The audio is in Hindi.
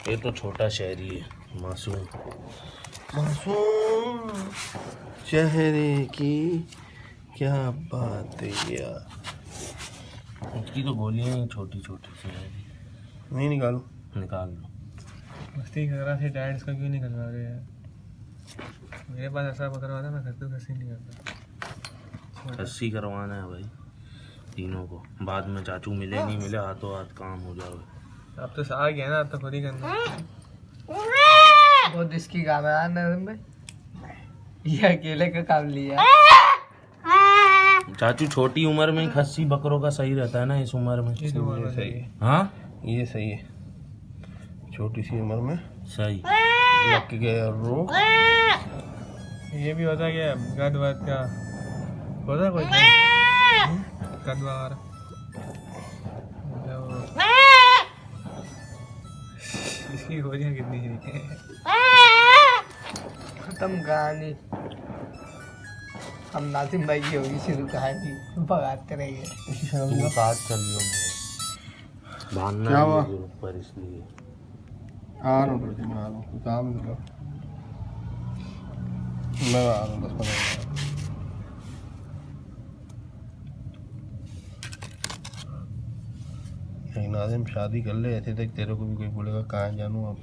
ये तो छोटा शहरी है, मासूम चेहरे की क्या बात है यार। उसकी तो गोलियां ही छोटी छोटी सी है। नहीं निकालो, निकाल लो। मस्ती कर रहा था डैड, इसका क्यों नहीं करवा रहे यार। मेरे पास ऐसा करवाना, मैं खस्सी नहीं करता। खस्सी करवाना है भाई तीनों को, बाद में चाचू मिले नहीं मिले हाथों हाथ काम हो जाओगे। अब तो आ गया ना, अब तो खुद ही करना। बहुत इसकी काम है में, ये अकेले का काम लिया। चाचू छोटी उम्र में ही खस्सी बकरों का सही रहता है ना, इस उम्र में। इस उम्र में सही है। हाँ ये सही है, छोटी सी उम्र में सही। लग गया रो। ये भी होता है क्या गद वद का होता है कोई गद वगैरह। इसकी गोलियां कितनी है। खत्म कहानी। हम नासिम भाई की होगी शुरू कहानी, भगाते रहेंगे। तू साथ चलियो भागना क्या हुआ? ऊपर इसलिए आ रहा हूँ, मैं आ रहा हूँ, काम करो। मैं आ रहा हूँ 10-15 मिनट। नाज़िम शादी कर ले, ऐसे तक तेरे को भी कोई बोलेगा कहाँ जानूँ अब।